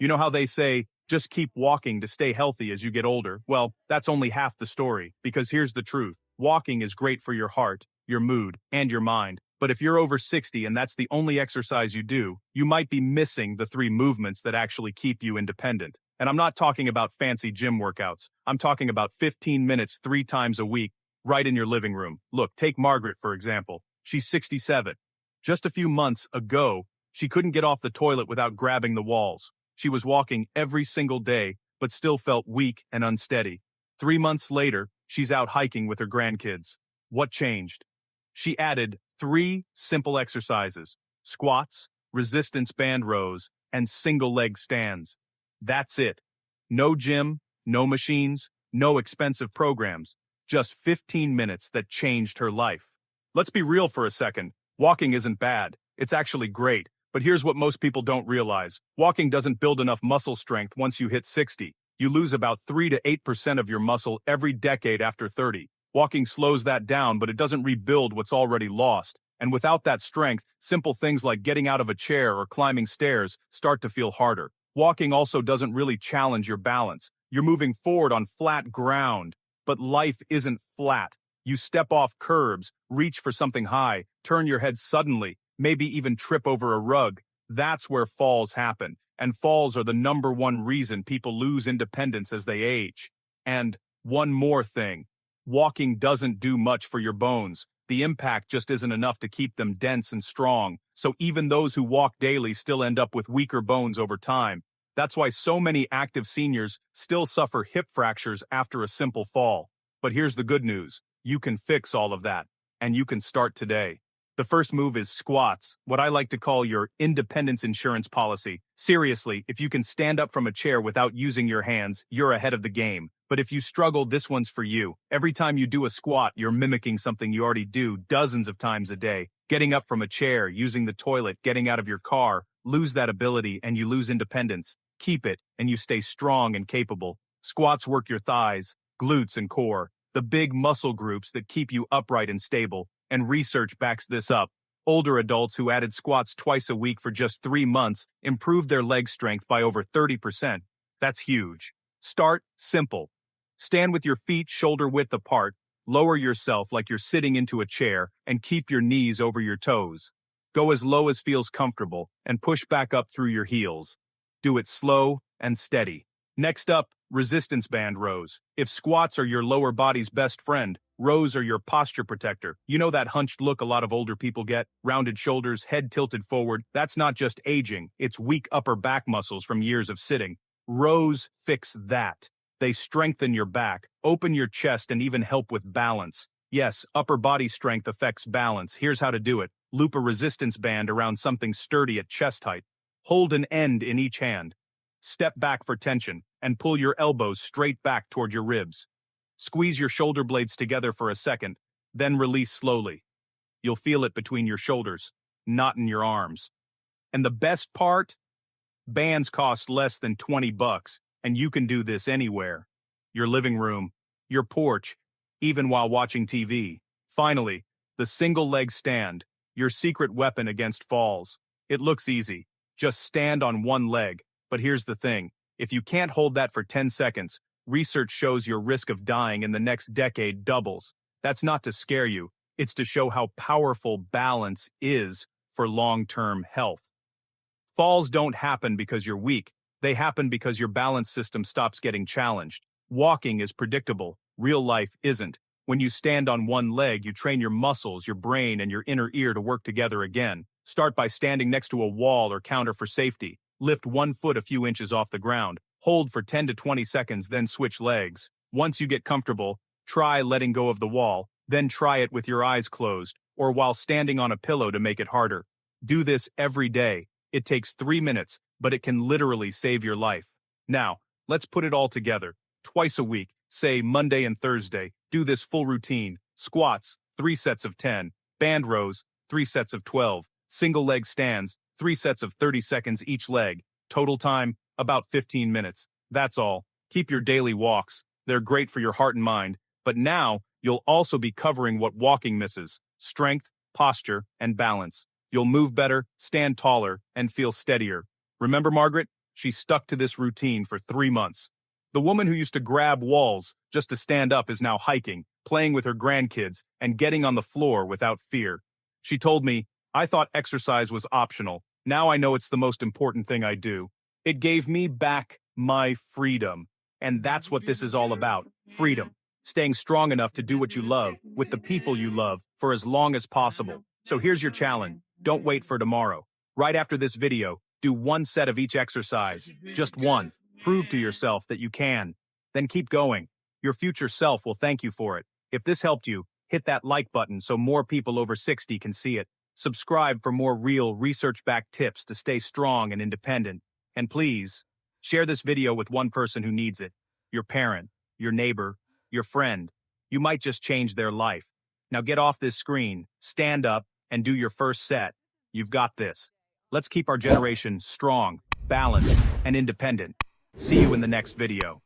You know how they say, just keep walking to stay healthy as you get older? Well, that's only half the story, because here's the truth. Walking is great for your heart, your mood, and your mind. But if you're over 60 and that's the only exercise you do, you might be missing the three movements that actually keep you independent. And I'm not talking about fancy gym workouts. I'm talking about 15 minutes 3 times a week, right in your living room. Look, take Margaret, for example. She's 67. Just a few months ago, she couldn't get off the toilet without grabbing the walls. She was walking every single day, but still felt weak and unsteady. 3 months later, she's out hiking with her grandkids. What changed? She added 3 simple exercises: squats, resistance band rows, and single leg stands. That's it. No gym, no machines, no expensive programs. Just 15 minutes that changed her life. Let's be real for a second. Walking isn't bad. It's actually great. But here's what most people don't realize. Walking doesn't build enough muscle strength once you hit 60. You lose about 3 to 8% of your muscle every decade after 30. Walking slows that down, but it doesn't rebuild what's already lost. And without that strength, simple things like getting out of a chair or climbing stairs start to feel harder. Walking also doesn't really challenge your balance. You're moving forward on flat ground. But life isn't flat. You step off curbs, reach for something high, turn your head suddenly, maybe even trip over a rug. That's where falls happen. And falls are the #1 reason people lose independence as they age. And one more thing. Walking doesn't do much for your bones. The impact just isn't enough to keep them dense and strong. So even those who walk daily still end up with weaker bones over time. That's why so many active seniors still suffer hip fractures after a simple fall. But here's the good news. You can fix all of that. And you can start today. The first move is squats, what I like to call your independence insurance policy. Seriously, if you can stand up from a chair without using your hands, you're ahead of the game. But if you struggle, this one's for you. Every time you do a squat, you're mimicking something you already do dozens of times a day. Getting up from a chair, using the toilet, getting out of your car. Lose that ability and you lose independence. Keep it and you stay strong and capable. Squats work your thighs, glutes, and core, the big muscle groups that keep you upright and stable. And research backs this up. Older adults who added squats twice a week for just 3 months improved their leg strength by over 30%. That's huge. Start simple. Stand with your feet shoulder width apart, lower yourself like you're sitting into a chair, and keep your knees over your toes. Go as low as feels comfortable, and push back up through your heels. Do it slow and steady. Next up, resistance band rows. If squats are your lower body's best friend, rows are your posture protector. You know that hunched look a lot of older people get? Rounded shoulders, head tilted forward. That's not just aging, it's weak upper back muscles from years of sitting. Rows fix that. They strengthen your back, open your chest, and even help with balance. Yes, upper body strength affects balance. Here's how to do it. Loop a resistance band around something sturdy at chest height. Hold an end in each hand. Step back for tension, and pull your elbows straight back toward your ribs. Squeeze your shoulder blades together for a second, then release slowly. You'll feel it between your shoulders, not in your arms. And the best part? Bands cost less than $20, and you can do this anywhere. Your living room, your porch, even while watching TV. Finally, the single leg stand, your secret weapon against falls. It looks easy. Just stand on one leg. But here's the thing. If you can't hold that for 10 seconds, research shows your risk of dying in the next decade doubles. That's not to scare you. It's to show how powerful balance is for long-term health. Falls don't happen because you're weak. They happen because your balance system stops getting challenged. Walking is predictable. Real life isn't. When you stand on one leg, you train your muscles, your brain, and your inner ear to work together again. Start by standing next to a wall or counter for safety. Lift one foot a few inches off the ground. Hold for 10 to 20 seconds, then switch legs. Once you get comfortable, try letting go of the wall, then try it with your eyes closed, or while standing on a pillow to make it harder. Do this every day. It takes 3 minutes, but it can literally save your life. Now, let's put it all together. Twice a week, say Monday and Thursday, do this full routine. Squats, 3 sets of 10. Band rows, 3 sets of 12. Single leg stands, 3 sets of 30 seconds each leg. Total time, about 15 minutes. That's all. Keep your daily walks. They're great for your heart and mind. But now, you'll also be covering what walking misses: strength, posture, and balance. You'll move better, stand taller, and feel steadier. Remember, Margaret? She stuck to this routine for 3 months. The woman who used to grab walls just to stand up is now hiking, playing with her grandkids, and getting on the floor without fear. She told me, "I thought exercise was optional. Now I know it's the most important thing I do." It gave me back my freedom. And that's what this is all about. Freedom. Staying strong enough to do what you love, with the people you love, for as long as possible. So here's your challenge. Don't wait for tomorrow. Right after this video, do one set of each exercise. Just one. Prove to yourself that you can. Then keep going. Your future self will thank you for it. If this helped you, hit that like button so more people over 60 can see it. Subscribe for more real, research-backed tips to stay strong and independent. And please, share this video with one person who needs it. Your parent, your neighbor, your friend. You might just change their life. Now get off this screen, stand up, and do your first set. You've got this. Let's keep our generation strong, balanced, and independent. See you in the next video.